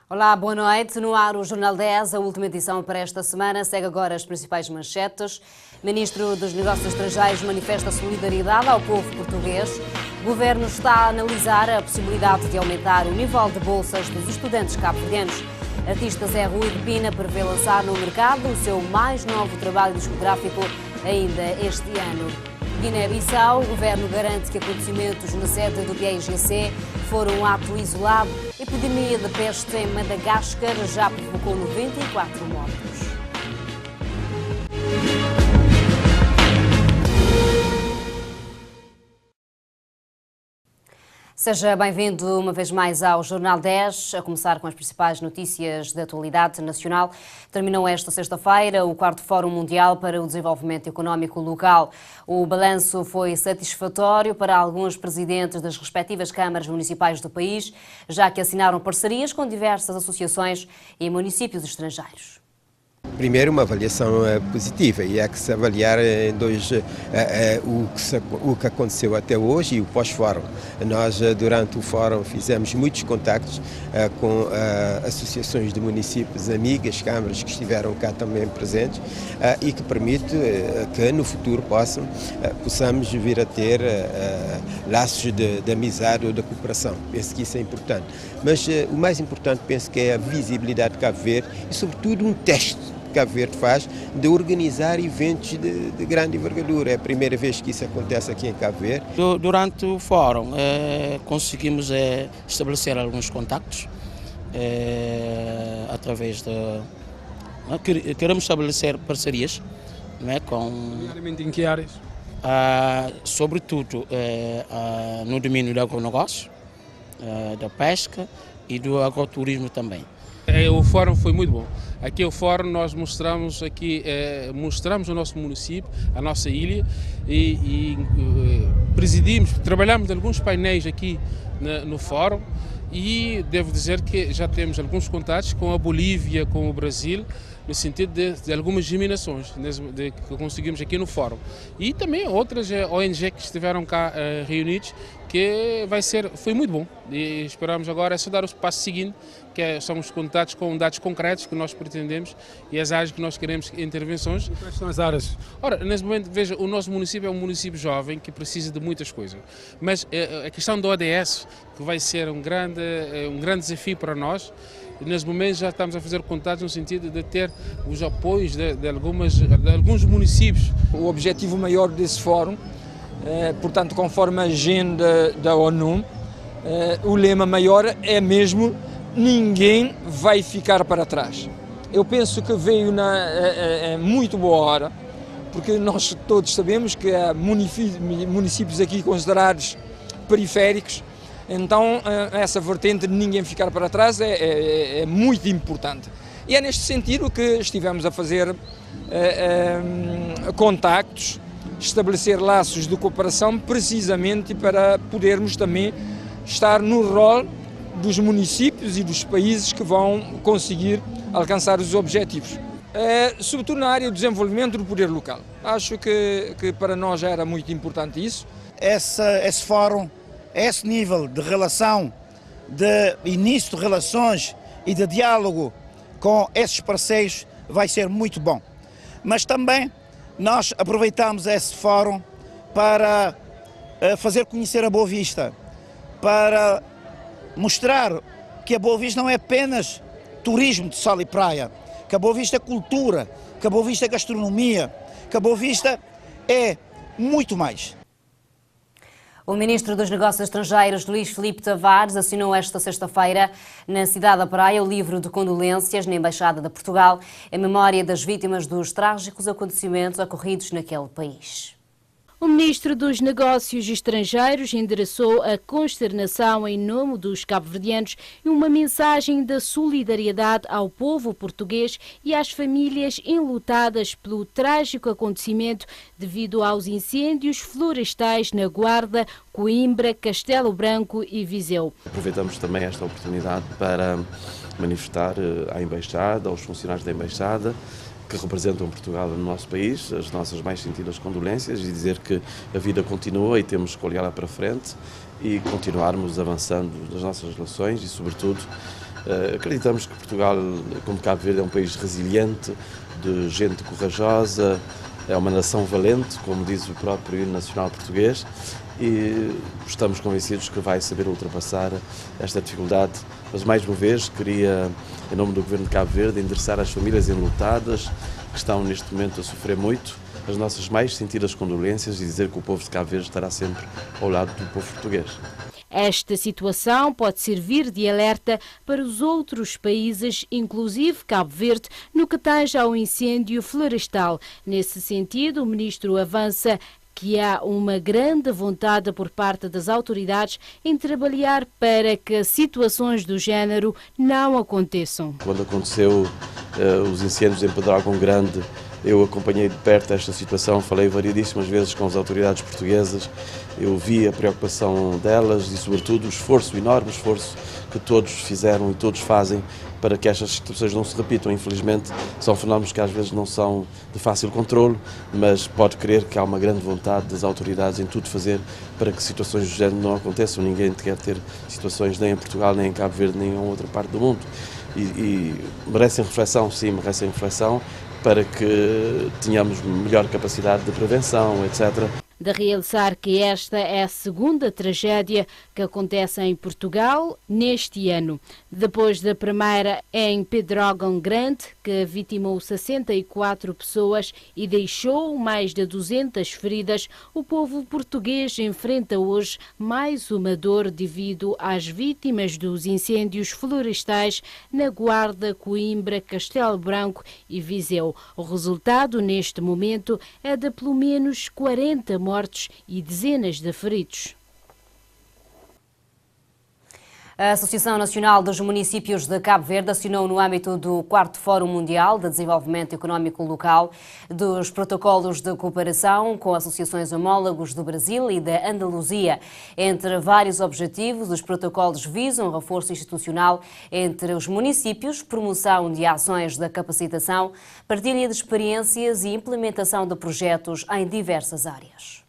Olá, boa noite. No ar o Jornal 10, a última edição para esta semana. Segue agora as principais manchetes. Ministro dos Negócios Estrangeiros manifesta solidariedade ao povo português. O Governo está a analisar a possibilidade de aumentar o nível de bolsas dos estudantes cabo-verdianos. Artista Zé Rui de Pina prevê lançar no mercado o seu mais novo trabalho discográfico ainda este ano. Guiné-Bissau, o Governo garante que acontecimentos na sede do PAIGC foram um ato isolado. A epidemia de peste em Madagascar já provocou 94 mortos. Seja bem-vindo uma vez mais ao Jornal 10, a começar com as principais notícias da atualidade nacional. Terminou esta sexta-feira o 4º Fórum Mundial para o Desenvolvimento Económico Local. O balanço foi satisfatório para alguns presidentes das respectivas câmaras municipais do país, já que assinaram parcerias com diversas associações e municípios estrangeiros. Primeiro, uma avaliação positiva, e é que se avaliar o que aconteceu até hoje e o pós-fórum. Nós, durante o fórum, fizemos muitos contactos com associações de municípios, amigas, câmaras que estiveram cá também presentes e que permite que no futuro possamos vir a ter laços de amizade ou de cooperação. Penso que isso é importante. Mas o mais importante, penso que é a visibilidade de Cabo Verde e, sobretudo, um teste Cabo Verde faz de organizar eventos de grande envergadura. É a primeira vez que isso acontece aqui em Cabo Verde. Durante o fórum conseguimos estabelecer alguns contactos através de... Queremos estabelecer parcerias, não é, com... Em que áreas? Sobretudo no domínio do agronegócio, da pesca e do agroturismo também. O fórum foi muito bom. Aqui o fórum nós mostramos o nosso município, a nossa ilha e presidimos, trabalhamos em alguns painéis aqui no fórum e devo dizer que já temos alguns contatos com a Bolívia, com o Brasil, no sentido de algumas disseminações que conseguimos aqui no fórum. E também outras ONG que estiveram cá reunidos, que foi muito bom. E esperamos agora só dar o passo seguinte, que são os contatos com dados concretos que nós pretendemos e as áreas que nós queremos intervenções. E quais são as áreas? Ora, nesse momento, veja, o nosso município é um município jovem que precisa de muitas coisas. Mas a questão do ODS, que vai ser um grande desafio para nós, nesse momento já estamos a fazer contatos no sentido de ter os apoios de alguns municípios. O objetivo maior desse fórum, portanto, conforme a agenda da ONU, o lema maior é mesmo: ninguém vai ficar para trás. Eu penso que veio na muito boa hora, porque nós todos sabemos que há municípios aqui considerados periféricos, então essa vertente de ninguém ficar para trás é muito importante. E é neste sentido que estivemos a fazer contactos, estabelecer laços de cooperação, precisamente para podermos também estar no rol dos municípios e dos países que vão conseguir alcançar os objetivos. Sobretudo na área do desenvolvimento do poder local. Acho que para nós já era muito importante isso. Esse fórum, esse nível de relação, de início de relações e de diálogo com esses parceiros vai ser muito bom. Mas também nós aproveitamos esse fórum para fazer conhecer a Boa Vista, para mostrar que a Boa Vista não é apenas turismo de sol e praia, que a Boa Vista é cultura, que a Boa Vista é gastronomia, que a Boa Vista é muito mais. O Ministro dos Negócios Estrangeiros, Luís Filipe Tavares, assinou esta sexta-feira na cidade da Praia o livro de condolências na Embaixada de Portugal em memória das vítimas dos trágicos acontecimentos ocorridos naquele país. O Ministro dos Negócios Estrangeiros endereçou a consternação em nome dos cabo-verdianos e uma mensagem de solidariedade ao povo português e às famílias enlutadas pelo trágico acontecimento devido aos incêndios florestais na Guarda, Coimbra, Castelo Branco e Viseu. Aproveitamos também esta oportunidade para manifestar à Embaixada, aos funcionários da Embaixada, que representam Portugal no nosso país, as nossas mais sentidas condolências e dizer que a vida continua e temos que olhar lá para frente e continuarmos avançando nas nossas relações e, sobretudo, Acreditamos que Portugal, como Cabo Verde, é um país resiliente, de gente corajosa, é uma nação valente, como diz o próprio hino nacional português, e estamos convencidos que vai saber ultrapassar esta dificuldade. Mas, mais uma vez, queria, em nome do Governo de Cabo Verde, endereçar às famílias enlutadas que estão neste momento a sofrer muito as nossas mais sentidas condolências e dizer que o povo de Cabo Verde estará sempre ao lado do povo português. Esta situação pode servir de alerta para os outros países, inclusive Cabo Verde, no que tange ao incêndio florestal. Nesse sentido, o ministro avança que há uma grande vontade por parte das autoridades em trabalhar para que situações do género não aconteçam. Quando aconteceu os incêndios em Pedrógão Grande, eu acompanhei de perto esta situação, falei variedíssimas vezes com as autoridades portuguesas, eu vi a preocupação delas e, sobretudo, o enorme esforço que todos fizeram e todos fazem para que estas situações não se repitam. Infelizmente, são fenómenos que às vezes não são de fácil controle, mas pode crer que há uma grande vontade das autoridades em tudo fazer para que situações do género não aconteçam. Ninguém quer ter situações nem em Portugal, nem em Cabo Verde, nem em outra parte do mundo. E merecem reflexão, sim, merecem reflexão, para que tenhamos melhor capacidade de prevenção, etc. De realçar que esta é a segunda tragédia que acontece em Portugal neste ano. Depois da primeira em Pedrógão Grande, que vitimou 64 pessoas e deixou mais de 200 feridas, o povo português enfrenta hoje mais uma dor devido às vítimas dos incêndios florestais na Guarda, Coimbra, Castelo Branco e Viseu. O resultado, neste momento, é de pelo menos 40 mortos e dezenas de feridos. A Associação Nacional dos Municípios de Cabo Verde assinou no âmbito do 4º Fórum Mundial de Desenvolvimento Económico Local dos protocolos de cooperação com associações homólogos do Brasil e da Andaluzia. Entre vários objetivos, os protocolos visam reforço institucional entre os municípios, promoção de ações de capacitação, partilha de experiências e implementação de projetos em diversas áreas.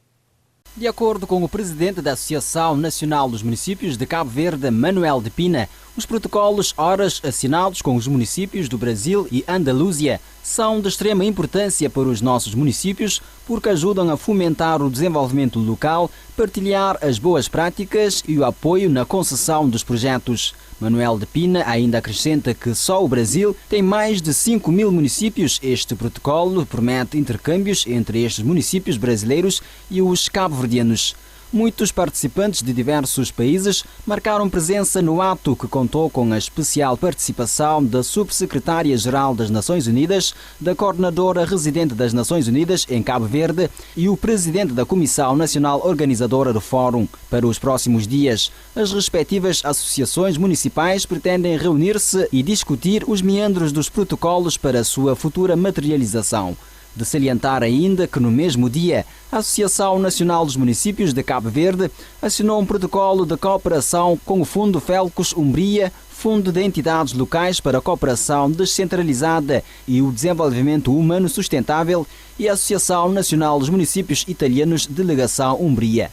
De acordo com o presidente da Associação Nacional dos Municípios de Cabo Verde, Manuel de Pina, os protocolos horas assinados com os municípios do Brasil e Andaluzia são de extrema importância para os nossos municípios porque ajudam a fomentar o desenvolvimento local, partilhar as boas práticas e o apoio na concessão dos projetos. Manuel de Pina ainda acrescenta que só o Brasil tem mais de 5.000 municípios. Este protocolo promete intercâmbios entre estes municípios brasileiros e os cabo-verdianos. Muitos participantes de diversos países marcaram presença no ato, que contou com a especial participação da Subsecretária-Geral das Nações Unidas, da Coordenadora Residente das Nações Unidas em Cabo Verde e o Presidente da Comissão Nacional Organizadora do Fórum. Para os próximos dias, as respectivas associações municipais pretendem reunir-se e discutir os meandros dos protocolos para a sua futura materialização. De salientar ainda que no mesmo dia, a Associação Nacional dos Municípios de Cabo Verde assinou um protocolo de cooperação com o Fundo Felcos Umbria, Fundo de Entidades Locais para a Cooperação Descentralizada e o Desenvolvimento Humano Sustentável e a Associação Nacional dos Municípios Italianos Delegação Umbria.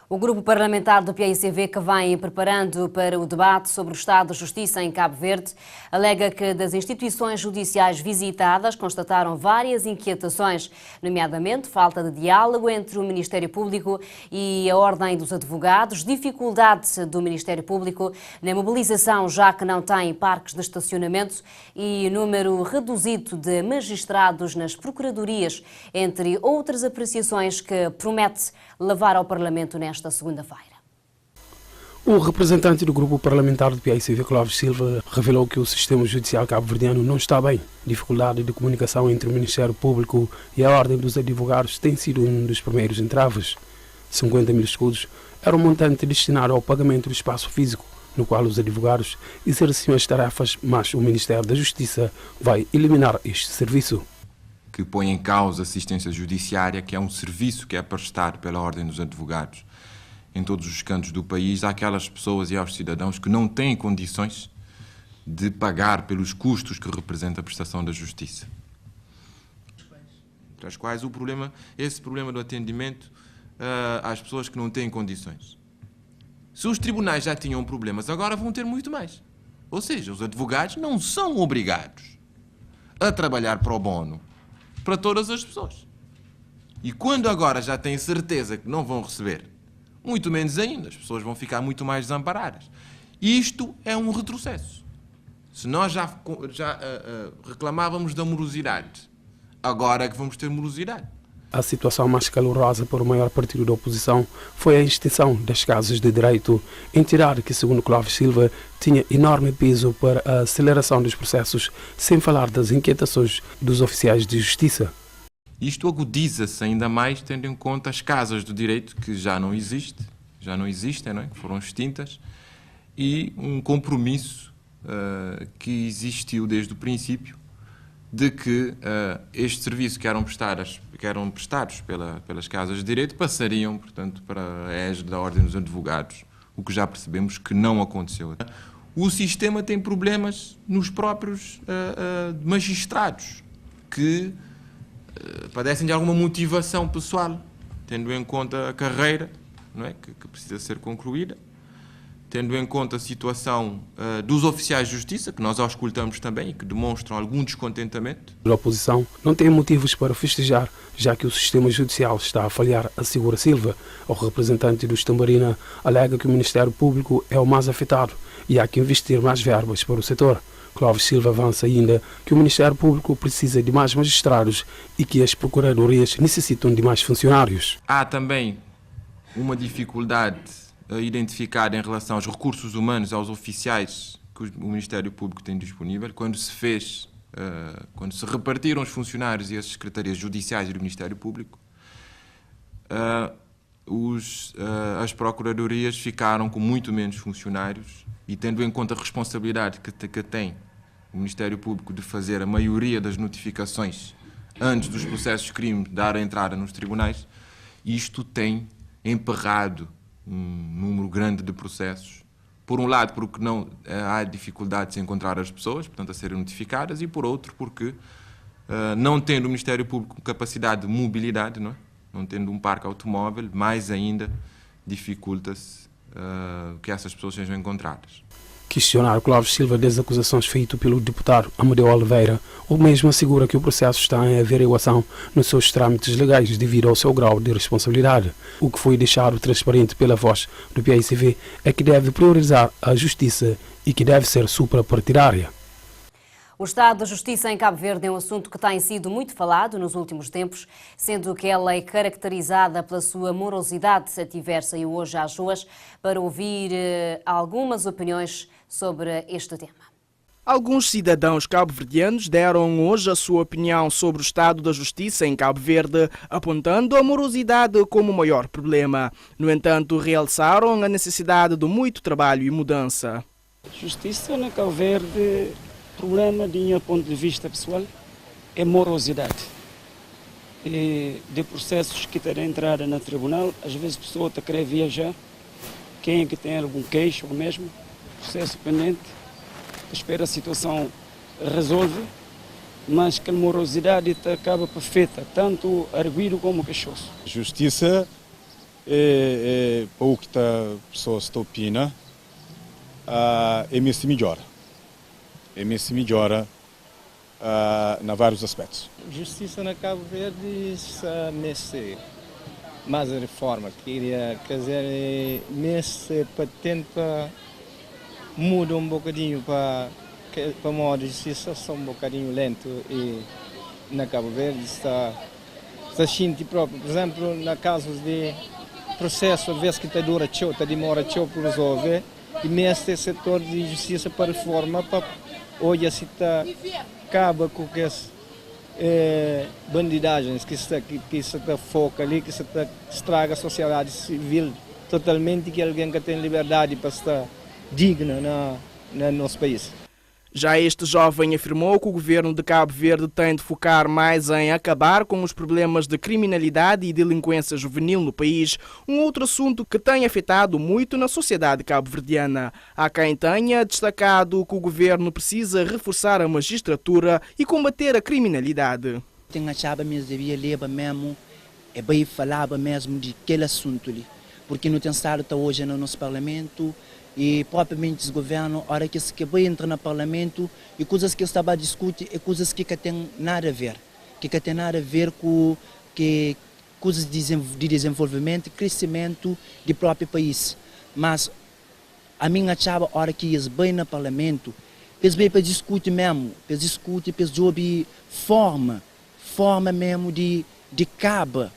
O grupo parlamentar do PAICV, que vem preparando para o debate sobre o estado de justiça em Cabo Verde, alega que das instituições judiciais visitadas constataram várias inquietações, nomeadamente falta de diálogo entre o Ministério Público e a Ordem dos Advogados, dificuldade do Ministério Público na mobilização, já que não tem parques de estacionamento, e número reduzido de magistrados nas procuradorias, entre outras apreciações que promete levar ao Parlamento nesta segunda-feira. O representante do grupo parlamentar do PAICV, Clóvis Silva, revelou que o sistema judicial cabo-verdiano não está bem. Dificuldade de comunicação entre o Ministério Público e a Ordem dos Advogados tem sido um dos primeiros entraves. 50 mil escudos era um montante destinado ao pagamento do espaço físico, no qual os advogados exerciam as tarefas, mas o Ministério da Justiça vai eliminar este serviço. Que põe em causa a assistência judiciária, que é um serviço que é prestado pela Ordem dos Advogados em todos os cantos do país, àquelas pessoas e aos cidadãos que não têm condições de pagar pelos custos que representa a prestação da justiça. Entre as quais esse problema do atendimento às pessoas que não têm condições. Se os tribunais já tinham problemas, agora vão ter muito mais. Ou seja, os advogados não são obrigados a trabalhar pro bono para todas as pessoas. E quando agora já têm certeza que não vão receber, muito menos ainda, as pessoas vão ficar muito mais desamparadas. Isto é um retrocesso. Se nós já reclamávamos da morosidade, agora é que vamos ter morosidade. A situação mais calorosa para o maior partido da oposição foi a extinção das casas de direito, entidade que, segundo Clóvis Silva, tinha enorme peso para a aceleração dos processos, sem falar das inquietações dos oficiais de justiça. Isto agudiza-se ainda mais tendo em conta as casas do direito que já não existem, não é? Que foram extintas, e um compromisso que existiu desde o princípio de que este serviço que eram prestados pelas casas de direito passariam, portanto, para a égide da Ordem dos Advogados, o que já percebemos que não aconteceu. O sistema tem problemas nos próprios magistrados, que padecem de alguma motivação pessoal, tendo em conta a carreira, não é? que precisa ser concluída, tendo em conta a situação dos oficiais de justiça, que nós auscultamos também e que demonstram algum descontentamento. A oposição não tem motivos para festejar, já que o sistema judicial está a falhar, assegura Silva. O representante dos Tamborina alega que o Ministério Público é o mais afetado e há que investir mais verbas para o setor. Clóvis Silva avança ainda que o Ministério Público precisa de mais magistrados e que as procuradorias necessitam de mais funcionários. Há também uma dificuldade identificada em relação aos recursos humanos, aos oficiais que o Ministério Público tem disponível. Quando se repartiram os funcionários e as secretarias judiciais do Ministério Público, as procuradorias ficaram com muito menos funcionários e, tendo em conta a responsabilidade que tem o Ministério Público de fazer a maioria das notificações antes dos processos de crime dar a entrada nos tribunais, isto tem emperrado um número grande de processos. Por um lado, porque não há dificuldade de se encontrar as pessoas, portanto, a serem notificadas, e por outro, porque não tendo o Ministério Público capacidade de mobilidade, não tendo um parque automóvel, mais ainda dificulta-se que essas pessoas sejam encontradas. Questionar Clóvis Silva das acusações feitas pelo deputado Amadeu Oliveira, o mesmo assegura que o processo está em averiguação nos seus trâmites legais devido ao seu grau de responsabilidade. O que foi deixado transparente pela voz do PAICV é que deve priorizar a justiça e que deve ser suprapartidária. O estado da justiça em Cabo Verde é um assunto que tem sido muito falado nos últimos tempos, sendo que ela é caracterizada pela sua morosidade. Tivemos aí hoje às ruas para ouvir algumas opiniões sobre este tema. Alguns cidadãos cabo-verdianos deram hoje a sua opinião sobre o estado da justiça em Cabo Verde, apontando a morosidade como o maior problema. No entanto, realçaram a necessidade de muito trabalho e mudança. Justiça na Cabo Verde, problema, de meu ponto de vista pessoal, é morosidade. De processos que terão entrada na tribunal, às vezes a pessoa está a querer viajar, quem é que tem algum queixo ou mesmo, processo pendente, espera a situação resolve, mas que a morosidade acaba perfeita, tanto arguido como queixoso. Justiça para o que a pessoa está opina, é mesmo se melhora. É mesmo se melhora em vários aspectos. Justiça na Cabo Verde está nesse mais a reforma, queria dizer, nesse patente muda um bocadinho para modo de justiça, está um bocadinho lento e na Cabo Verde está sentindo próprio. Por exemplo, na casos de processo, às vezes que demora para resolver, e neste setor de justiça para reforma, hoje se acaba com as bandidagens que se foca ali, que se estraga a sociedade civil totalmente, que alguém que tem liberdade para estar digna no nosso país. Já este jovem afirmou que o governo de Cabo Verde tem de focar mais em acabar com os problemas de criminalidade e delinquência juvenil no país, um outro assunto que tem afetado muito na sociedade cabo-verdiana. Há quem tenha destacado que o governo precisa reforçar a magistratura e combater a criminalidade. Tem achava mesmo devia levar mesmo, bem falava mesmo de aquele assunto ali. porque não tem estado até hoje no nosso Parlamento e propriamente o governo, a hora que se vai entrar no Parlamento e coisas que estava a discutir é coisas que não tem nada a ver, que tem nada a ver com que coisas de desenvolvimento, crescimento do próprio país. Mas a minha achava a hora que eles vêm no Parlamento, eles vêm para discutir mesmo, para discutir, para jogar forma mesmo de acabar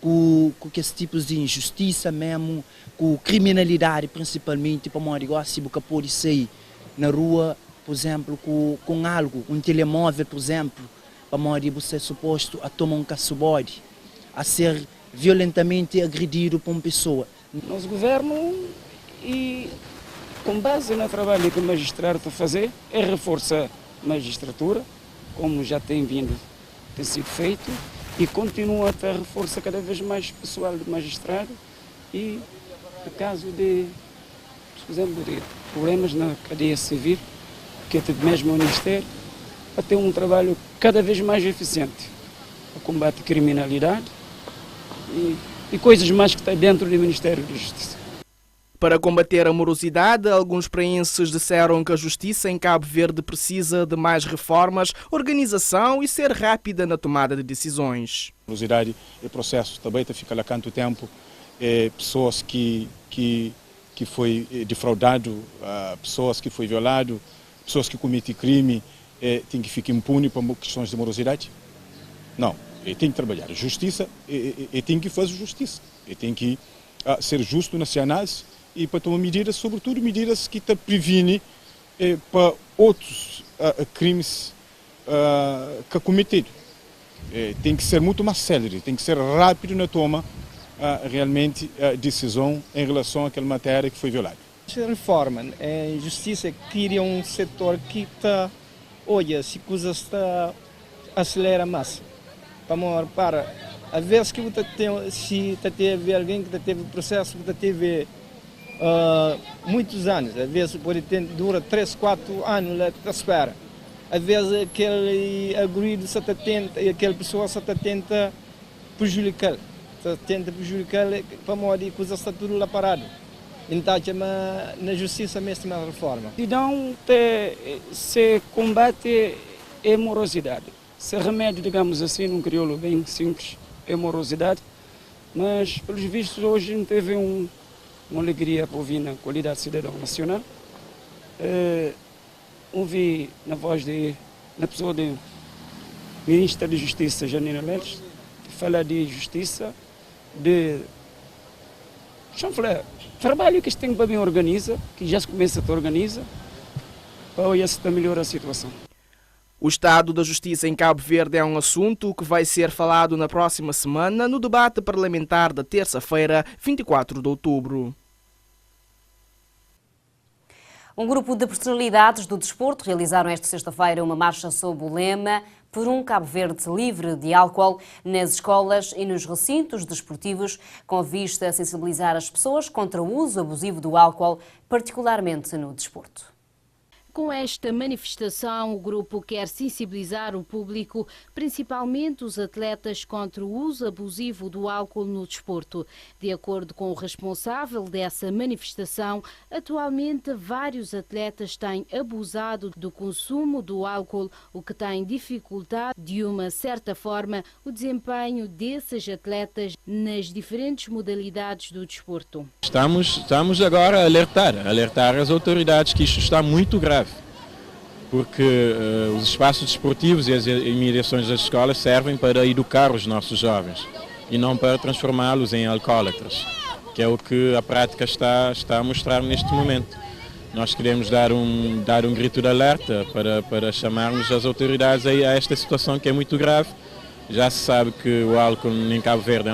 com esses tipos de injustiça mesmo, com criminalidade principalmente, para uma negócio que pode sair na rua, por exemplo, com algo, um telemóvel, por exemplo, para uma você é suposto a tomar um caçobode, a ser violentamente agredido por uma pessoa. Nosso governo, e com base no trabalho que o magistrado está a fazer, é reforçar a magistratura, como já tem sido feito, e continua a ter reforçar cada vez mais pessoal de magistrado e no caso de, por exemplo, de problemas na cadeia civil, que é mesmo o Ministério, a ter um trabalho cada vez mais eficiente a combate à criminalidade e coisas mais que está dentro do Ministério da Justiça. Para combater a morosidade, alguns praenses disseram que a justiça em Cabo Verde precisa de mais reformas, organização e ser rápida na tomada de decisões. A morosidade é processo também está ficando a canto tempo, pessoas que foi defraudado, pessoas que foi violado, pessoas que cometem crime, tem que ficar impune por questões de morosidade? Não, tem que trabalhar. Justiça, tem que fazer justiça, tem que ser justo nas análises e para tomar medidas, sobretudo medidas que te previnem para outros crimes que cometido. Tem que ser muito mais célere, tem que ser rápido na toma realmente decisão em relação àquela matéria que foi violada. A reforma, a justiça cria um setor que está, olha, se coisas está acelera mais. Para às vezes que se teve alguém que teve processo que teve muitos anos, às vezes pode ter, dura 3, 4 anos lá à espera. Às vezes aquele agredido aquela pessoa só tenta prejudicar, para modo que está tudo lá parado. Então, na justiça mesmo a reforma. Então, se combate a morosidade, se remédio, digamos assim, num crioulo bem simples, a morosidade, mas pelos vistos hoje não teve uma alegria para ouvir na qualidade de cidadão nacional. Ouvi na voz na pessoa do Ministro da Justiça, Janina Leles, falar de justiça, de trabalho que este tem para bem organiza, que já se começa a organizar, para se melhorar a situação. O estado da justiça em Cabo Verde é um assunto que vai ser falado na próxima semana no debate parlamentar da terça-feira, 24 de outubro. Um grupo de personalidades do desporto realizaram esta sexta-feira uma marcha sob o lema por um Cabo Verde livre de álcool nas escolas e nos recintos desportivos, com vista a sensibilizar as pessoas contra o uso abusivo do álcool, particularmente no desporto. Com esta manifestação, o grupo quer sensibilizar o público, principalmente os atletas, contra o uso abusivo do álcool no desporto. De acordo com o responsável dessa manifestação, atualmente vários atletas têm abusado do consumo do álcool, o que tem dificultado, de uma certa forma, o desempenho desses atletas nas diferentes modalidades do desporto. Estamos agora a alertar as autoridades que isto está muito grave. Porque os espaços desportivos e as imediações das escolas servem para educar os nossos jovens e não para transformá-los em alcoólatras, que é o que a prática está a mostrar neste momento. Nós queremos dar um grito de alerta para chamarmos as autoridades a esta situação que é muito grave. Já se sabe que o álcool em Cabo Verde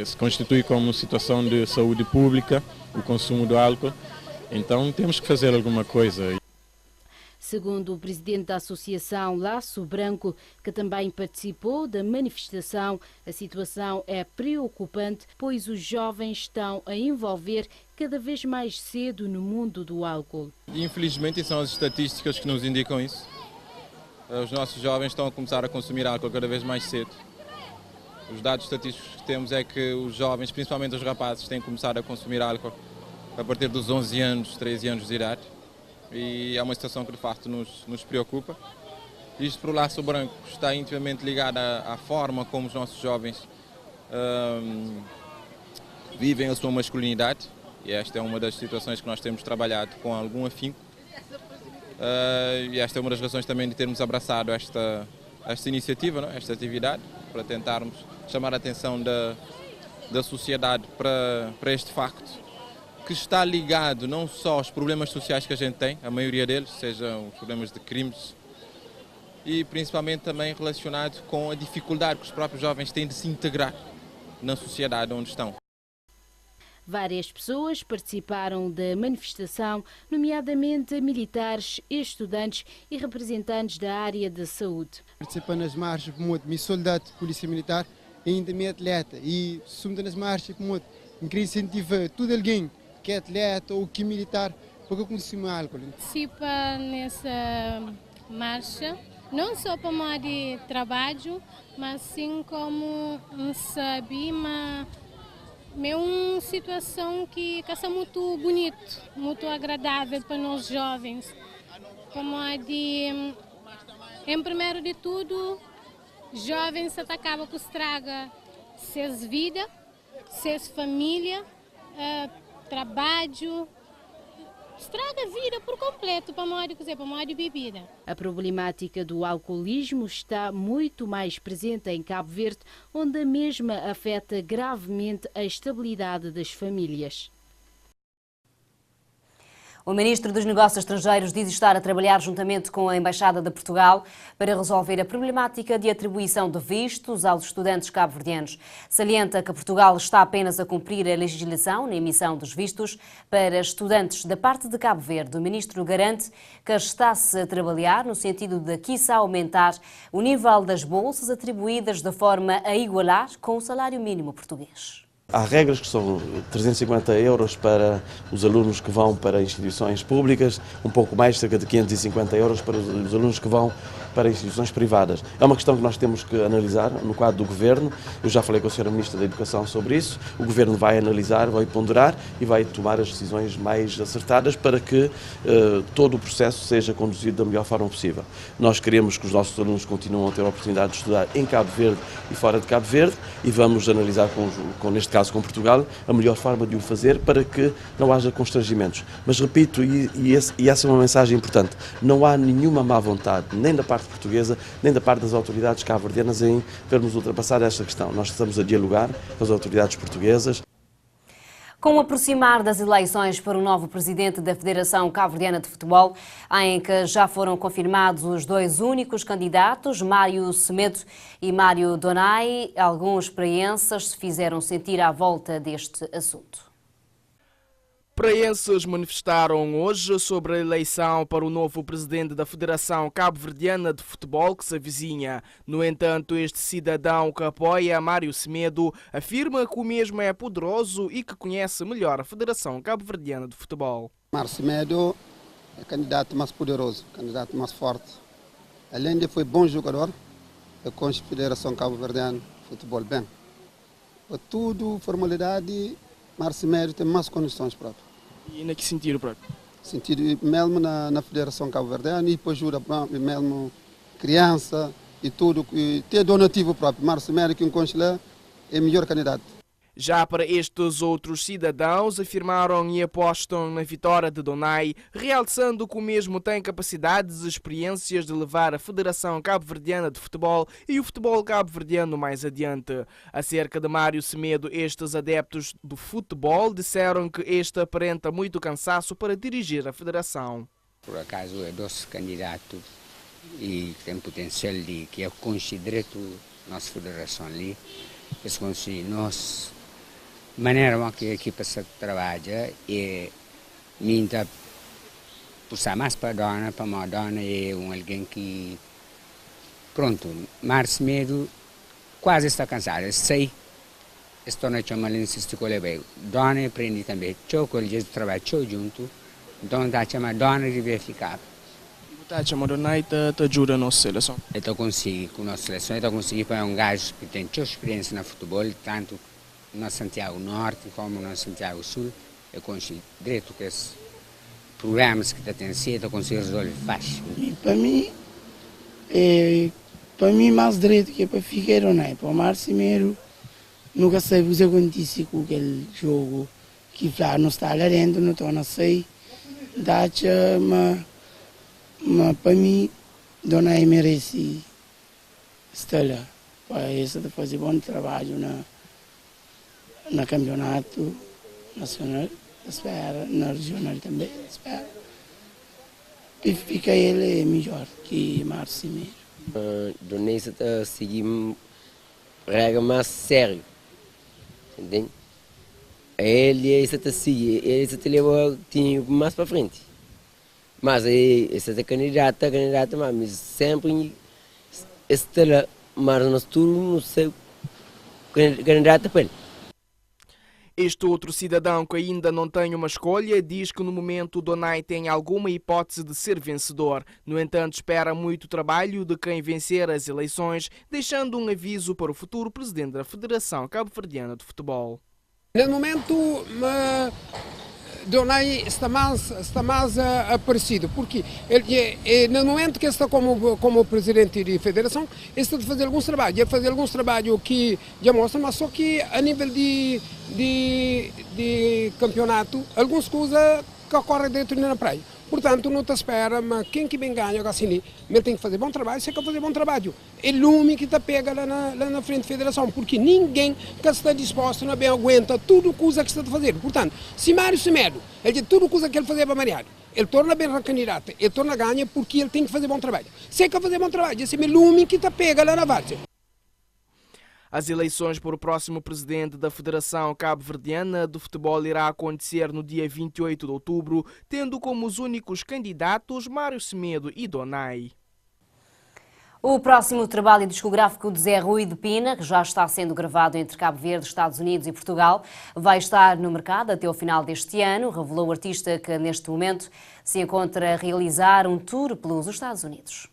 se constitui como situação de saúde pública, o consumo do álcool, então temos que fazer alguma coisa. Segundo o presidente da Associação Laço Branco, que também participou da manifestação, a situação é preocupante, pois os jovens estão a envolver cada vez mais cedo no mundo do álcool. Infelizmente são as estatísticas que nos indicam isso. Os nossos jovens estão a começar a consumir álcool cada vez mais cedo. Os dados estatísticos que temos é que os jovens, principalmente os rapazes, têm começado a consumir álcool a partir dos 11 anos, 13 anos de idade. E é uma situação que de facto nos preocupa. Isto para o laço branco está intimamente ligado à forma como os nossos jovens vivem a sua masculinidade, e esta é uma das situações que nós temos trabalhado com algum afinco. E esta é uma das razões também de termos abraçado esta iniciativa, não? Esta atividade, para tentarmos chamar a atenção da sociedade para este facto, que está ligado não só aos problemas sociais que a gente tem, a maioria deles, sejam os problemas de crimes, e principalmente também relacionado com a dificuldade que os próprios jovens têm de se integrar na sociedade onde estão. Várias pessoas participaram da manifestação, nomeadamente militares, estudantes e representantes da área da saúde. Participando nas marchas, como me soldado, polícia militar, e ainda me atleta. E sumo nas marchas, como me queria incentivar todo alguém que é atleta ou que é militar para consumir álcool. Participa nessa marcha, não só para modo de trabalho, mas sim como sabe, é uma situação que é muito bonito, muito agradável para nós jovens. Como em primeiro de tudo, jovens acabam com estraga suas vidas, suas famílias, trabalho, estraga a vida por completo para modo de bebida. A problemática do alcoolismo está muito mais presente em Cabo Verde, onde a mesma afeta gravemente a estabilidade das famílias. O Ministro dos Negócios Estrangeiros diz estar a trabalhar juntamente com a Embaixada de Portugal para resolver a problemática de atribuição de vistos aos estudantes cabo-verdianos. Salienta que Portugal está apenas a cumprir a legislação na emissão dos vistos para estudantes da parte de Cabo Verde. O Ministro garante que está-se a trabalhar no sentido de, quiçá, aumentar o nível das bolsas atribuídas de forma a igualar com o salário mínimo português. Há regras que são 350 euros para os alunos que vão para instituições públicas, um pouco mais, cerca de 550 euros para os alunos que vão para instituições privadas. É uma questão que nós temos que analisar no quadro do Governo. Eu já falei com a Sra. Ministra da Educação sobre isso. O Governo vai analisar, vai ponderar e vai tomar as decisões mais acertadas para que todo o processo seja conduzido da melhor forma possível. Nós queremos que os nossos alunos continuem a ter a oportunidade de estudar em Cabo Verde e fora de Cabo Verde e vamos analisar, neste caso com Portugal, a melhor forma de o fazer para que não haja constrangimentos. Mas repito, e essa é uma mensagem importante, não há nenhuma má vontade, nem da parte portuguesa, nem da parte das autoridades cabo-verdianas em vermos ultrapassar esta questão. Nós estamos a dialogar com as autoridades portuguesas. Com o aproximar das eleições para o novo presidente da Federação Cabo-Verdiana de Futebol, em que já foram confirmados os dois únicos candidatos, Mário Semedo e Mário Donai, alguns praenses se fizeram sentir à volta deste assunto. Praenses manifestaram hoje sobre a eleição para o novo presidente da Federação Cabo-Verdiana de Futebol que se avizinha. No entanto, este cidadão que apoia Mário Semedo afirma que o mesmo é poderoso e que conhece melhor a Federação Cabo-Verdiana de Futebol. Mário Semedo é o candidato mais poderoso, candidato mais forte. Além de foi bom jogador, é com a Federação Cabo-Verdiana de Futebol bem. Para tudo, formalidade, Mário Semedo tem mais condições próprias. E em que sentido próprio? Sentido mesmo na Federação Cabo-Verdiana e depois ajuda mesmo criança e tudo. E ter donativo próprio. Mário Semedo, que um conselheiro, é o melhor candidato. Já para estes outros cidadãos, afirmaram e apostam na vitória de Donai, realçando que o mesmo tem capacidades e experiências de levar a Federação Cabo-Verdiana de Futebol e o futebol cabo-verdiano mais adiante. Acerca de Mário Semedo, estes adeptos do futebol disseram que este aparenta muito cansaço para dirigir a Federação. Por acaso é doce candidato e tem potencial de que eu considere nossa Federação ali, que nós maneira que a equipa se trabalha e minta puxar mais para a dona é alguém que pronto, Mário Semedo quase está cansado, sei estou na chama ali insiste com ele dona aprende também, tchau com ele trabalho tchau junto, então dá chama dona deve ficar. Tá, chama Donai, te ajuda a nossa seleção. Eu consigo, com a nossa seleção, eu consigo para um gajo que tem toda experiência no futebol, tanto no Santiago Norte como no Santiago Sul, eu consigo, direto que esses problemas que tem sido, eu consigo resolver fácil. Para mim mais direito que para Figueiro, não é? Para o Marcimeiro, nunca sei o que acontece com aquele jogo, que lá não está lá dentro, não estou, não sei. Mas para mim, Donai merece estar lá. Para isso, de fazer bom trabalho no campeonato nacional, espero, na regional também, espero. E fica ele melhor que Marcimeiro. Donai está a seguir regra mais sério, entende? Ele está a seguir, ele está a levar mais para frente. Mas esse é candidato, mas sempre está lá, mas nós tudo não sei candidato para ele. Este outro cidadão que ainda não tem uma escolha diz que no momento Donai tem alguma hipótese de ser vencedor. No entanto, espera muito trabalho de quem vencer as eleições, deixando um aviso para o futuro presidente da Federação Cabo-Verdiana de Futebol. No momento, Donai está mais aparecido, porque ele, no momento que está como presidente da federação, ele está a fazer alguns trabalhos, que já mostra, mas só que a nível de campeonato, algumas coisas que ocorrem dentro na praia. Portanto, não te espera, mas quem que bem ganha, assim, ele tem que fazer bom trabalho, você quer fazer bom trabalho. É lume que te pega lá na frente da federação, porque ninguém que está disposto, não bem aguenta tudo coisa que está a fazer. Portanto, se Mário Semedo, ele diz tudo coisa que ele fazia para Mariano, ele torna bem candidato, ele torna a ganha porque ele tem que fazer bom trabalho. Você quer fazer bom trabalho, esse é lume que te pega lá na várzea. As eleições para o próximo presidente da Federação Cabo-Verdiana de Futebol irá acontecer no dia 28 de outubro, tendo como os únicos candidatos Mário Semedo e Donai. O próximo trabalho discográfico de Zé Rui de Pina, que já está sendo gravado entre Cabo Verde, Estados Unidos e Portugal, vai estar no mercado até o final deste ano, revelou o artista que neste momento se encontra a realizar um tour pelos Estados Unidos.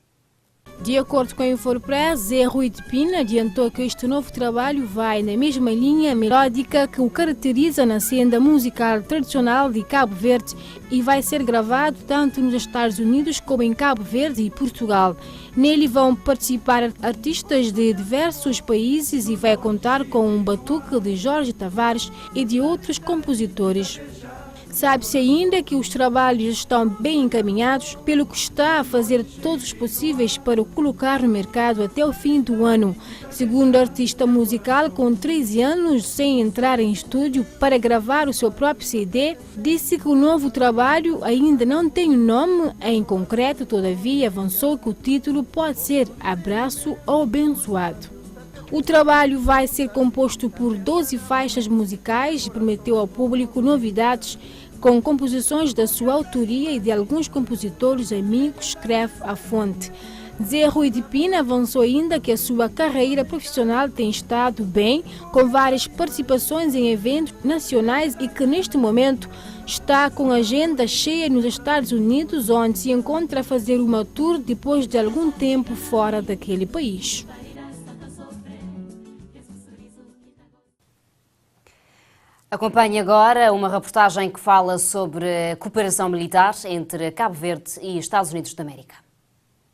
De acordo com a Infopress, Zé Rui de Pina adiantou que este novo trabalho vai na mesma linha melódica que o caracteriza na cena musical tradicional de Cabo Verde e vai ser gravado tanto nos Estados Unidos como em Cabo Verde e Portugal. Nele vão participar artistas de diversos países e vai contar com um batuque de Jorge Tavares e de outros compositores. Sabe-se ainda que os trabalhos estão bem encaminhados, pelo que está a fazer todos os possíveis para o colocar no mercado até o fim do ano. Segundo o artista musical, com 13 anos sem entrar em estúdio para gravar o seu próprio CD, disse que o novo trabalho ainda não tem um nome em concreto, todavia avançou que o título pode ser Abraço ou Abençoado. O trabalho vai ser composto por 12 faixas musicais e prometeu ao público novidades com composições da sua autoria e de alguns compositores amigos, escreve a fonte. Zé Rui de Pina avançou ainda que a sua carreira profissional tem estado bem, com várias participações em eventos nacionais e que neste momento está com a agenda cheia nos Estados Unidos, onde se encontra a fazer uma tour depois de algum tempo fora daquele país. Acompanhe agora uma reportagem que fala sobre a cooperação militar entre Cabo Verde e Estados Unidos da América.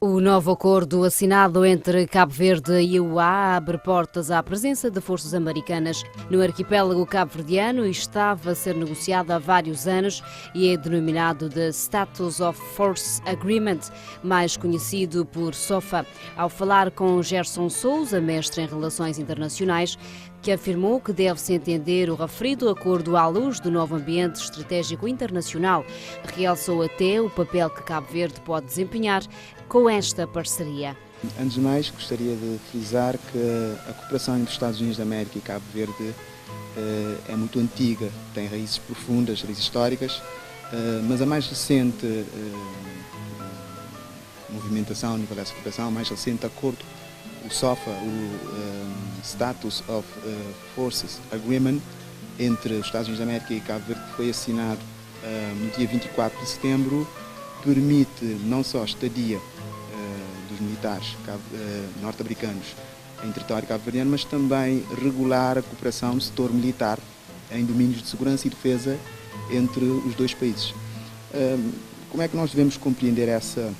O novo acordo assinado entre Cabo Verde e UA abre portas à presença de forças americanas no arquipélago cabo-verdiano e estava a ser negociado há vários anos e é denominado de Status of Force Agreement, mais conhecido por SOFA. Ao falar com Gerson Souza, mestre em Relações Internacionais, que afirmou que deve-se entender o referido acordo à luz do novo ambiente estratégico internacional, realçou até o papel que Cabo Verde pode desempenhar com esta parceria. Antes de mais, gostaria de frisar que a cooperação entre os Estados Unidos da América e Cabo Verde é muito antiga, tem raízes profundas, raízes históricas, mas a mais recente movimentação a nível dessa cooperação, a mais recente acordo, o SOFA, o Status of Forces Agreement, entre os Estados Unidos da América e Cabo Verde, foi assinado no dia 24 de setembro, permite não só a estadia dos militares norte-americanos em território cabo-verdiano, mas também regular a cooperação no setor militar em domínios de segurança e defesa entre os dois países. Como é que nós devemos compreender essa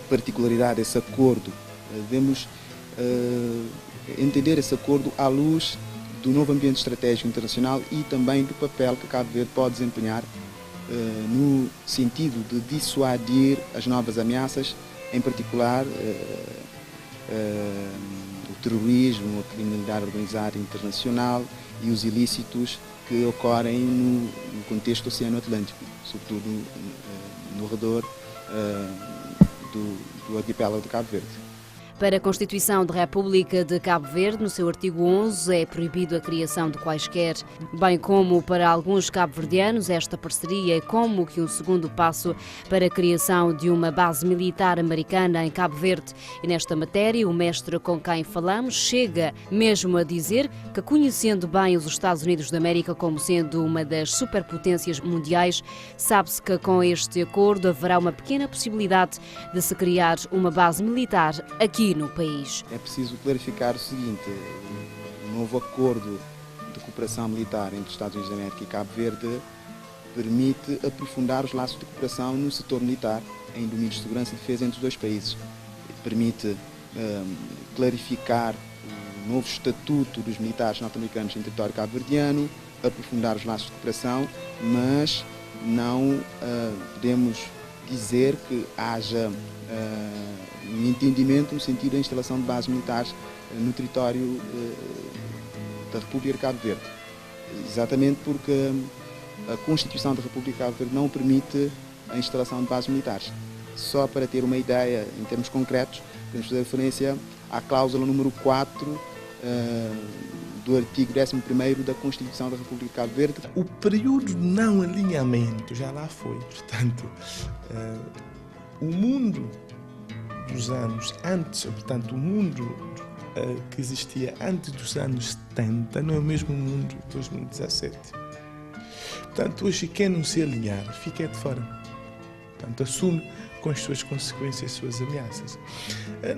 particularidade, esse acordo? Devemos entender esse acordo à luz do novo ambiente estratégico internacional e também do papel que Cabo Verde pode desempenhar no sentido de dissuadir as novas ameaças, em particular o terrorismo, a criminalidade organizada internacional e os ilícitos que ocorrem no contexto do Oceano Atlântico, sobretudo no redor do arquipélago de Cabo Verde. Para a Constituição da República de Cabo Verde, no seu artigo 11, é proibido a criação de quaisquer, bem como para alguns cabo-verdianos, esta parceria é como que um segundo passo para a criação de uma base militar americana em Cabo Verde. E nesta matéria, o mestre com quem falamos chega mesmo a dizer que, conhecendo bem os Estados Unidos da América como sendo uma das superpotências mundiais, sabe-se que com este acordo haverá uma pequena possibilidade de se criar uma base militar aqui no país. É preciso clarificar o seguinte: o novo acordo de cooperação militar entre os Estados Unidos da América e Cabo Verde permite aprofundar os laços de cooperação no setor militar em domínios de segurança e defesa entre os dois países. Permite clarificar o novo estatuto dos militares norte-americanos em território cabo-verdiano, aprofundar os laços de cooperação, mas não podemos dizer que haja um entendimento no sentido da instalação de bases militares no território da República de Cabo Verde. Exatamente porque a Constituição da República de Cabo Verde não permite a instalação de bases militares. Só para ter uma ideia, em termos concretos, podemos fazer referência à cláusula número 4 do artigo 11º da Constituição da República de Cabo Verde. O período de não alinhamento já lá foi. Portanto, o mundo dos anos antes, portanto, o mundo que existia antes dos anos 70 não é o mesmo mundo de 2017. Portanto, hoje quem não se alinhar fica de fora. Portanto, assume com as suas consequências, as suas ameaças.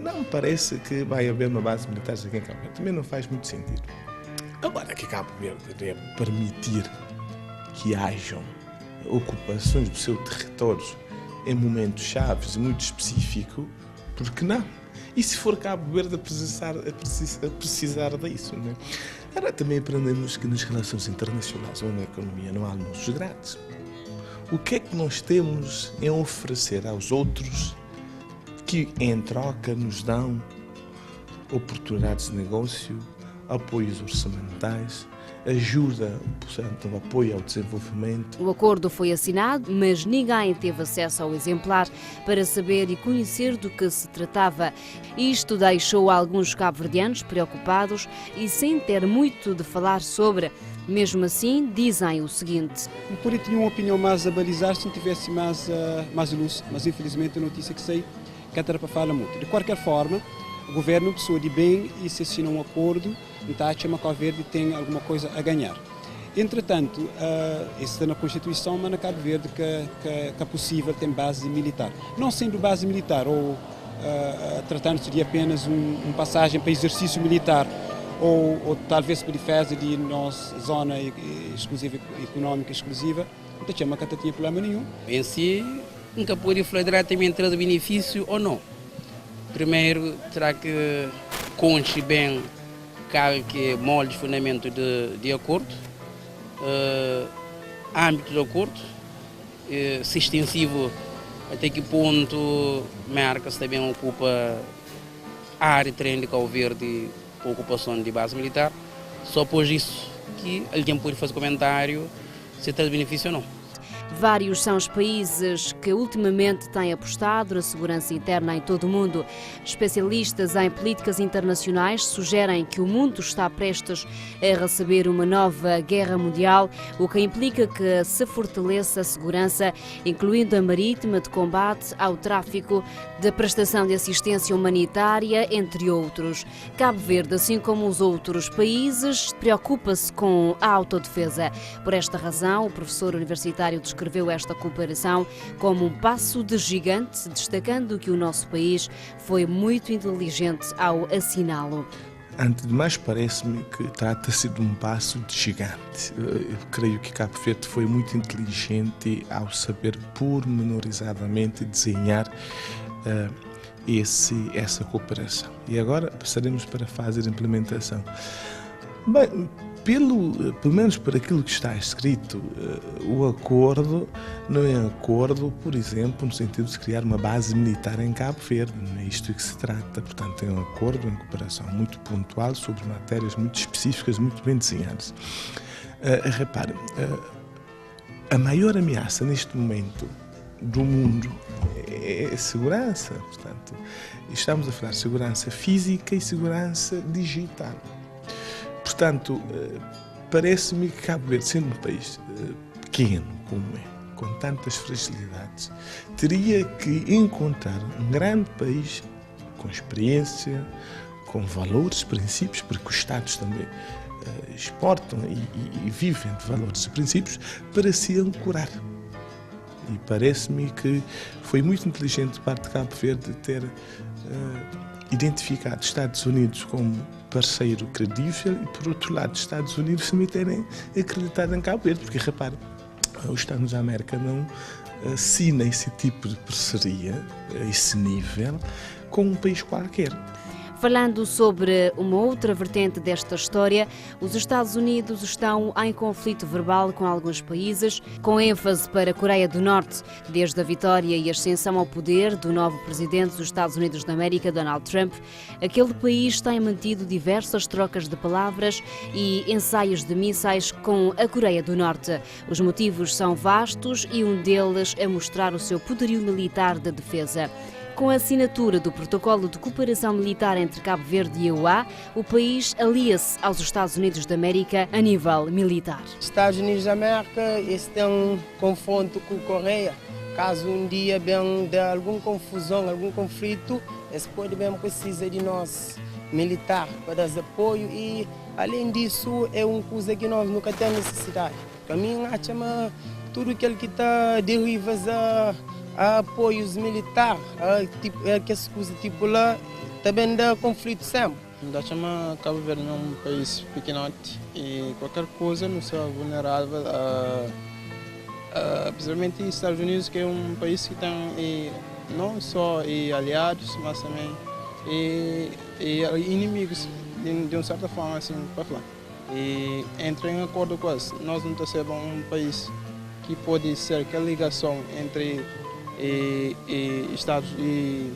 Não me parece que vai haver uma base militar aqui em Cabo Verde. Também não faz muito sentido. Agora que Cabo Verde deve permitir que hajam ocupações do seu território em momentos chaves e muito específicos, por que não? E se for Cabo Verde a precisar disso, não é? Agora também aprendemos que nas relações internacionais ou na economia não há almoços grátis. O que é que nós temos em oferecer aos outros que em troca nos dão oportunidades de negócio, apoios orçamentais, ajuda, portanto, o apoio ao desenvolvimento. O acordo foi assinado, mas ninguém teve acesso ao exemplar para saber e conhecer do que se tratava. Isto deixou alguns cabo-verdianos preocupados e sem ter muito de falar sobre. Mesmo assim, dizem o seguinte: eu poderia ter uma opinião mais a balizar se não tivesse mais luz, mas infelizmente a notícia que sei que era para falar muito. De qualquer forma, o governo pensou de bem e se assinou um acordo, então a Cabo Verde tem alguma coisa a ganhar. Entretanto, isso está na Constituição, mas na Cabo Verde que é possível ter base militar. Não sendo base militar ou tratando-se de apenas uma passagem para exercício militar ou talvez para defesa de nossa zona exclusiva, econômica exclusiva, não tinha problema nenhum. Em si, nunca pode falar diretamente do benefício ou não. Primeiro, terá que conhecer bem que molde de fundamento de acordo, âmbito do acordo, se extensivo até que ponto marca-se também ocupa a área de terreno de Cabo Verde com ocupação de base militar. Só após isso que alguém pode fazer comentário se traz benefício ou não. Vários são os países que ultimamente têm apostado na segurança interna em todo o mundo. Especialistas em políticas internacionais sugerem que o mundo está prestes a receber uma nova guerra mundial, o que implica que se fortaleça a segurança, incluindo a marítima, de combate ao tráfico, de prestação de assistência humanitária, entre outros. Cabo Verde, assim como os outros países, preocupa-se com a autodefesa. Por esta razão, o professor universitário dos descreveu esta cooperação como um passo de gigante, destacando que o nosso país foi muito inteligente ao assiná-lo. Antes de mais, parece-me que trata-se de um passo de gigante. Eu creio que Cabo Verde foi muito inteligente ao saber pormenorizadamente desenhar essa cooperação. E agora passaremos para a fase de implementação. Bem, pelo menos por aquilo que está escrito, o acordo não é um acordo, por exemplo, no sentido de criar uma base militar em Cabo Verde. Não é isto que se trata. Portanto, é um acordo em cooperação muito pontual sobre matérias muito específicas, muito bem desenhadas. Repare, a maior ameaça neste momento do mundo é a segurança. Portanto, estamos a falar de segurança física e segurança digital. Portanto, parece-me que Cabo Verde, sendo um país pequeno como é, com tantas fragilidades, teria que encontrar um grande país com experiência, com valores, princípios, porque os Estados também exportam e vivem de valores e princípios, para se ancorar. E parece-me que foi muito inteligente de parte de Cabo Verde ter identificado Estados Unidos como parceiro credível e, por outro lado, Estados Unidos também terem acreditado em Cabo Verde, porque, repare, os Estados Unidos da América não assinam esse tipo de parceria, a esse nível, com um país qualquer. Falando sobre uma outra vertente desta história, os Estados Unidos estão em conflito verbal com alguns países, com ênfase para a Coreia do Norte, desde a vitória e ascensão ao poder do novo presidente dos Estados Unidos da América, Donald Trump. Aquele país tem mantido diversas trocas de palavras e ensaios de mísseis com a Coreia do Norte. Os motivos são vastos e um deles é mostrar o seu poderio militar de defesa. Com a assinatura do Protocolo de Cooperação Militar entre Cabo Verde e EUA, o país alia-se aos Estados Unidos da América a nível militar. Estados Unidos da América tem um confronto com a Coreia. Caso um dia bem de alguma confusão, algum conflito, eles podem bem precisar de nós militar para dar apoio e, além disso, é uma coisa que nós nunca temos necessidade. Para mim, acho que tudo aquilo que está deriva a apoios militares, que as coisas tipo lá, também dá conflito sempre. Da chama Cabo Verde é um país pequenote e qualquer coisa não será vulnerável, principalmente os Estados Unidos, que é um país que tem não só aliados, mas também inimigos, de uma certa forma, assim, para falar. E entra em acordo com isso. Nós não temos um país que pode ser aquela ligação entre Estados e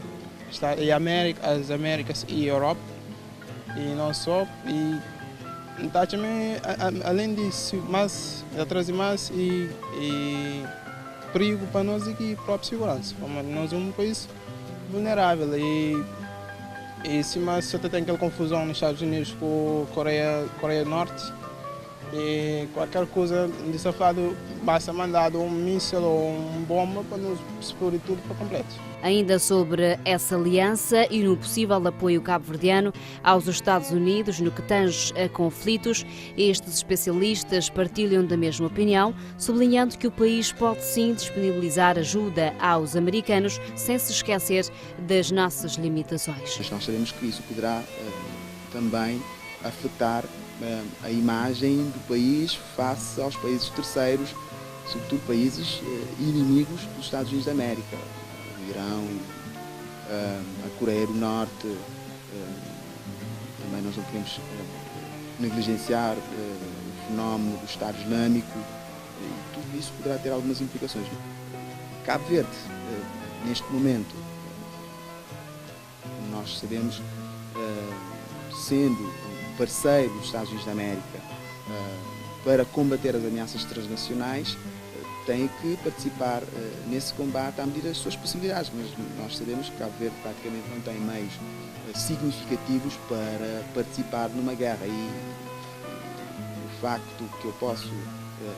as Américas e Europa, e não só, e também, além disso, traz mais perigo para nós e própria segurança. Como nós somos um país vulnerável e se mais só tem aquela confusão nos Estados Unidos com a Coreia do Norte, e qualquer coisa desse lado basta mandar um míssil ou uma bomba para nos explodir tudo por completo. Ainda sobre essa aliança e no possível apoio cabo-verdiano aos Estados Unidos no que tange a conflitos, estes especialistas partilham da mesma opinião, sublinhando que o país pode sim disponibilizar ajuda aos americanos sem se esquecer das nossas limitações. Mas nós sabemos que isso poderá também afetar a imagem do país face aos países terceiros, sobretudo países inimigos dos Estados Unidos da América, o Irão, a Coreia do Norte. Também nós não podemos negligenciar o fenómeno do Estado Islâmico, e tudo isso poderá ter algumas implicações. Cabo Verde, neste momento, nós sabemos, sendo parceiro dos Estados Unidos da América para combater as ameaças transnacionais, tem que participar nesse combate à medida das suas possibilidades, mas nós sabemos que Cabo Verde praticamente não tem meios significativos para participar numa guerra, e o facto que eu posso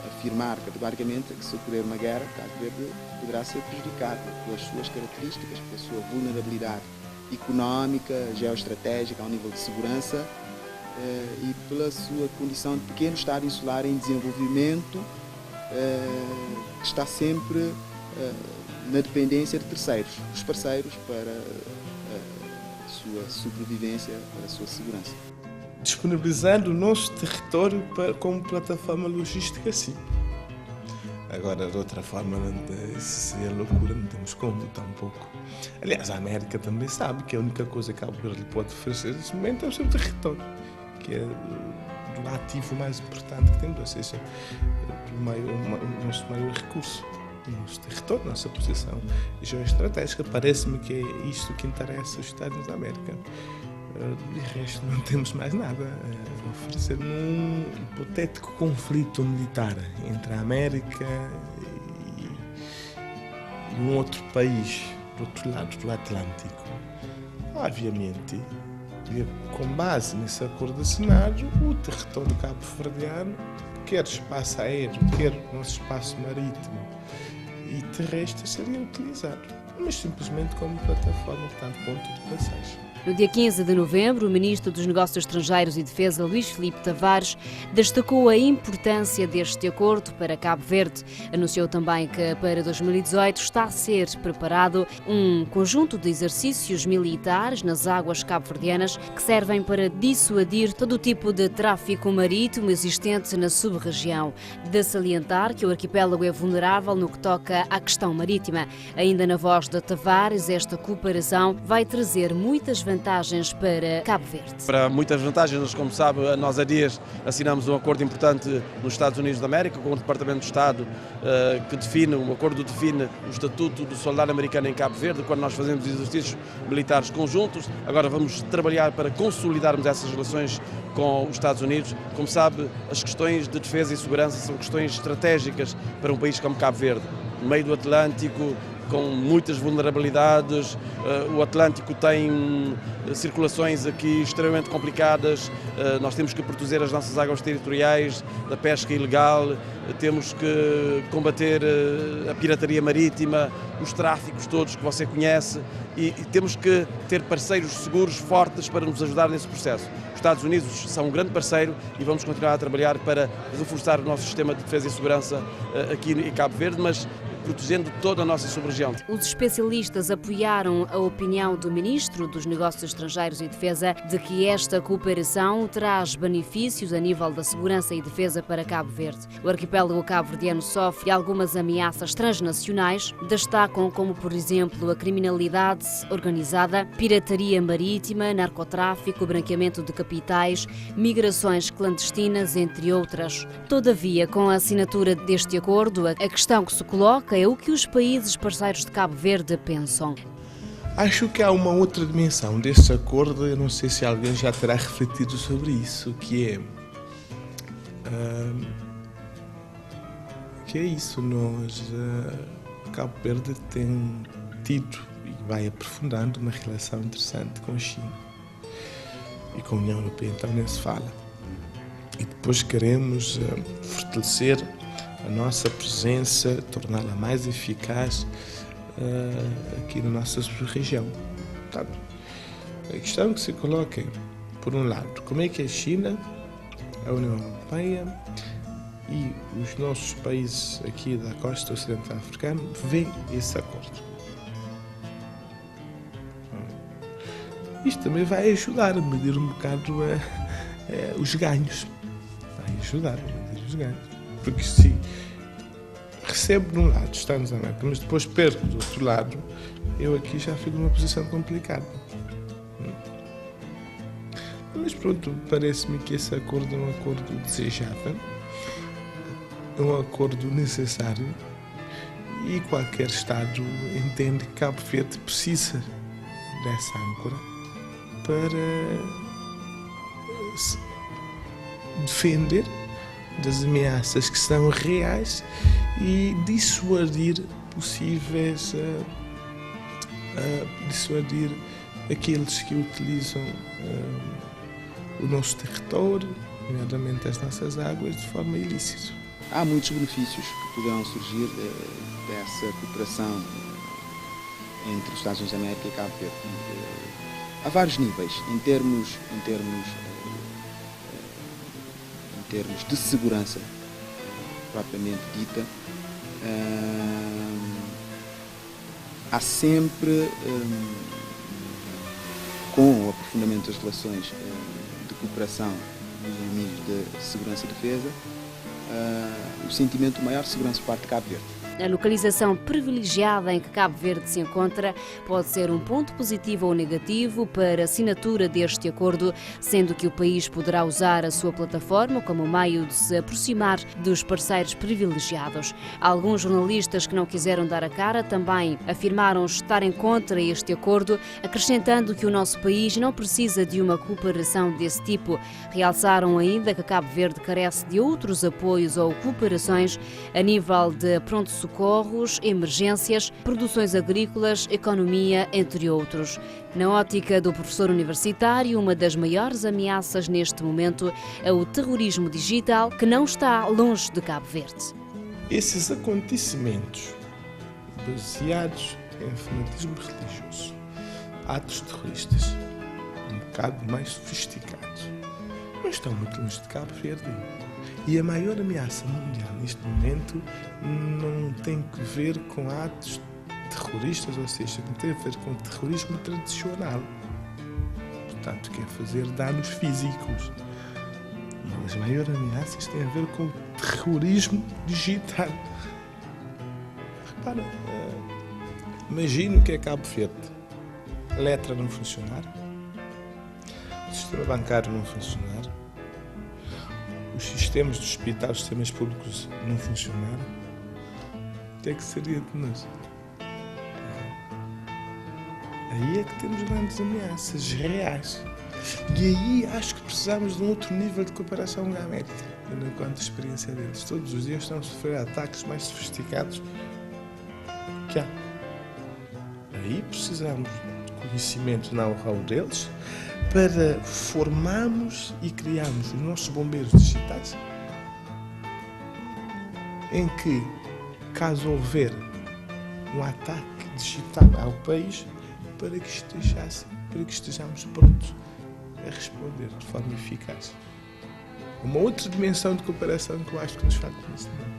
afirmar categoricamente é que, se ocorrer uma guerra, Cabo Verde poderá ser prejudicado pelas suas características, pela sua vulnerabilidade económica, geoestratégica, ao nível de segurança, e pela sua condição de pequeno Estado insular em desenvolvimento, que está sempre na dependência de terceiros, dos parceiros, para a sua sobrevivência, para a sua segurança. Disponibilizando o nosso território como plataforma logística, sim. Agora, de outra forma, isso seria loucura, não temos como, tampouco. Aliás, a América também sabe que a única coisa que Cabo Verde pode oferecer nesse momento é o seu território, que é o ativo mais importante que temos, ou seja, o nosso maior recurso, o nosso território, a nossa posição geoestratégica. Parece-me que é isto que interessa aos Estados da América. De resto, não temos mais nada a oferecer num hipotético conflito militar entre a América e um outro país do outro lado do Atlântico. Obviamente, com base nesse acordo assinado, o território cabo-verdiano, quer espaço aéreo, quer nosso espaço marítimo e terrestre, seria utilizado, mas simplesmente como plataforma, portanto, ponto de passagem. No dia 15 de novembro, o Ministro dos Negócios Estrangeiros e Defesa, Luís Filipe Tavares, destacou a importância deste acordo para Cabo Verde. Anunciou também que para 2018 está a ser preparado um conjunto de exercícios militares nas águas cabo-verdianas que servem para dissuadir todo o tipo de tráfico marítimo existente na sub-região. De salientar que o arquipélago é vulnerável no que toca à questão marítima. Ainda na voz de Tavares, esta cooperação vai trazer muitas vantagens para Cabo Verde. Para muitas vantagens, como sabe, nós há dias assinamos um acordo importante nos Estados Unidos da América com o Departamento de Estado que define, um acordo define o estatuto do soldado americano em Cabo Verde, quando nós fazemos exercícios militares conjuntos. Agora vamos trabalhar para consolidarmos essas relações com os Estados Unidos. Como sabe, as questões de defesa e segurança são questões estratégicas para um país como Cabo Verde, no meio do Atlântico, com muitas vulnerabilidades. O Atlântico tem circulações aqui extremamente complicadas. Nós temos que proteger as nossas águas territoriais da pesca ilegal, temos que combater a pirataria marítima, os tráficos todos que você conhece e temos que ter parceiros seguros, fortes, para nos ajudar nesse processo. Os Estados Unidos são um grande parceiro e vamos continuar a trabalhar para reforçar o nosso sistema de defesa e segurança aqui em Cabo Verde, mas protegendo toda a nossa sub-região. Os especialistas apoiaram a opinião do Ministro dos Negócios Estrangeiros e Defesa de que esta cooperação traz benefícios a nível da segurança e defesa para Cabo Verde. O arquipélago cabo-verdiano sofre algumas ameaças transnacionais, destacam como, por exemplo, a criminalidade organizada, pirataria marítima, narcotráfico, branqueamento de capitais, migrações clandestinas, entre outras. Todavia, com a assinatura deste acordo, a questão que se coloca é o que os países parceiros de Cabo Verde pensam. Acho que há uma outra dimensão deste acordo, eu não sei se alguém já terá refletido sobre isso, que é isso, Cabo Verde tem tido e vai aprofundando uma relação interessante com a China e com a União Europeia, então nem se fala. E depois queremos fortalecer a nossa presença, torná-la mais eficaz aqui na nossa região. Portanto, a questão que se coloca é, por um lado, como é que a China, a União Europeia e os nossos países aqui da costa ocidental africana veem esse acordo. Isto também vai ajudar a medir um bocado os ganhos. Vai ajudar a medir os ganhos. Porque se recebo de um lado, Estados Unidos, mas depois perco do outro lado, eu aqui já fico numa posição complicada. Mas pronto, parece-me que esse acordo é um acordo desejável, é um acordo necessário e qualquer Estado entende que Cabo Verde precisa dessa âncora para se defender das ameaças que são reais e dissuadir possíveis, dissuadir aqueles que utilizam o nosso território, nomeadamente as nossas águas, de forma ilícita. Há muitos benefícios que poderão surgir dessa cooperação entre os Estados Unidos da América e Cabo Verde. Há vários níveis, em termos de segurança. propriamente dita, há sempre, com o aprofundamento das relações de cooperação nos domínios de segurança e defesa, o sentimento de maior segurança por parte de Cabo Verde. A localização privilegiada em que Cabo Verde se encontra pode ser um ponto positivo ou negativo para a assinatura deste acordo, sendo que o país poderá usar a sua plataforma como meio de se aproximar dos parceiros privilegiados. Alguns jornalistas que não quiseram dar a cara também afirmaram estarem contra este acordo, acrescentando que o nosso país não precisa de uma cooperação desse tipo. Realçaram ainda que Cabo Verde carece de outros apoios ou cooperações a nível de pronto-socorros, emergências, produções agrícolas, economia, entre outros. Na ótica do professor universitário, uma das maiores ameaças neste momento é o terrorismo digital, que não está longe de Cabo Verde. Esses acontecimentos baseados em fanatismo religioso, atos terroristas, um bocado mais sofisticados, não estão muito longe de Cabo Verde. E a maior ameaça mundial neste momento não tem que ver com atos terroristas, ou seja, não tem a ver com o terrorismo tradicional. Portanto, quer fazer danos físicos. Mas as maiores ameaças têm a ver com o terrorismo digital. Repara, imagina o que é Cabo Verde. A letra não funcionar, o sistema bancário não funcionar, os sistemas dos hospitais, os sistemas públicos não funcionaram, o que é que seria de nós? Aí é que temos grandes ameaças reais. E aí acho que precisamos de um outro nível de cooperação com a América, tendo em conta a experiência deles. Todos os dias estão a sofrer ataques mais sofisticados que há. Aí precisamos de conhecimento know-how deles, para formarmos e criarmos os nossos bombeiros digitais, em que, caso houver um ataque digital ao país, para que estejamos prontos a responder de forma eficaz. Uma outra dimensão de cooperação que eu acho que nos faz conhecimento.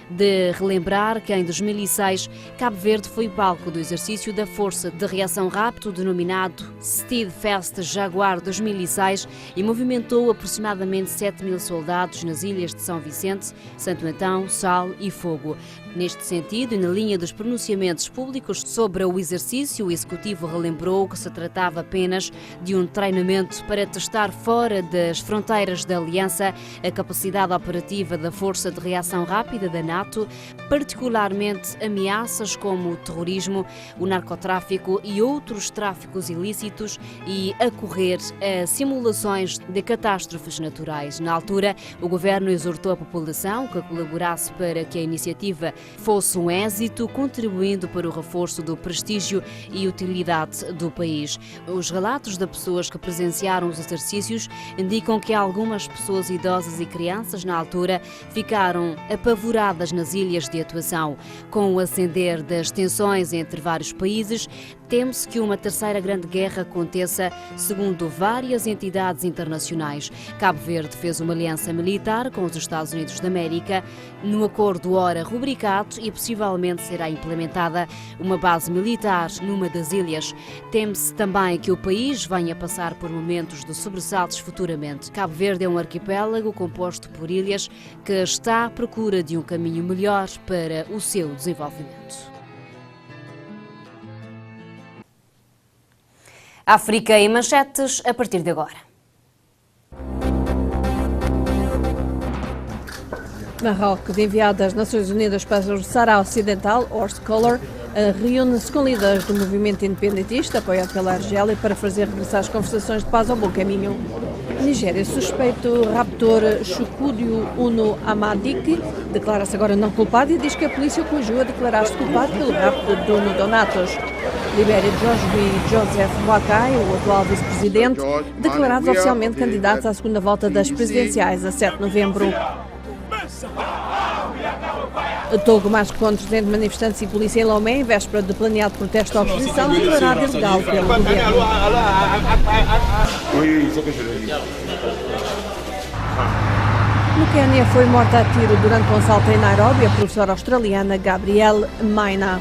De relembrar que em 2006 Cabo Verde foi palco do exercício da Força de Reação Rápido denominado Steadfast Jaguar 2006 e movimentou aproximadamente 7.000 soldados nas ilhas de São Vicente, Santo Antão, Sal e Fogo. Neste sentido, e na linha dos pronunciamentos públicos sobre o exercício, o Executivo relembrou que se tratava apenas de um treinamento para testar fora das fronteiras da Aliança a capacidade operativa da Força de Reação Rápida da NATO, particularmente ameaças como o terrorismo, o narcotráfico e outros tráficos ilícitos e acorrer a simulações de catástrofes naturais. Na altura, o Governo exortou a população que colaborasse para que a iniciativa fosse um êxito, contribuindo para o reforço do prestígio e utilidade do país. Os relatos de pessoas que presenciaram os exercícios indicam que algumas pessoas idosas e crianças, na altura, ficaram apavoradas nas ilhas de atuação. Com o ascender das tensões entre vários países, teme-se que uma terceira grande guerra aconteça, segundo várias entidades internacionais. Cabo Verde fez uma aliança militar com os Estados Unidos da América, no acordo ora rubricado, e possivelmente será implementada uma base militar numa das ilhas. Teme-se também que o país venha passar por momentos de sobressaltos futuramente. Cabo Verde é um arquipélago composto por ilhas que está à procura de um caminho melhor para o seu desenvolvimento. África em manchetes a partir de agora. Marrocos, enviado das Nações Unidas para o Sahara Ocidental, Horst Kohler, reúne-se com líderes do movimento independentista apoiado pela Argélia para fazer regressar as conversações de paz ao bom caminho. Nigéria, suspeito raptor Chukwudi Unu Amadik declara-se agora não culpado e diz que a polícia o conjurou a declarar-se culpado pelo rapto de Bruno Donatos. Libéria, Josué Joseph Boakai, o atual vice-presidente, declarados oficialmente candidatos à segunda volta das presidenciais a 7 de novembro. Togo marcha contra 300 manifestantes e polícia em Lomé, em véspera de planeado protesto à oposição, declarado ilegal pelo governo. No Quênia foi morta a tiro durante um assalto em Nairobi a professora australiana Gabrielle Maina.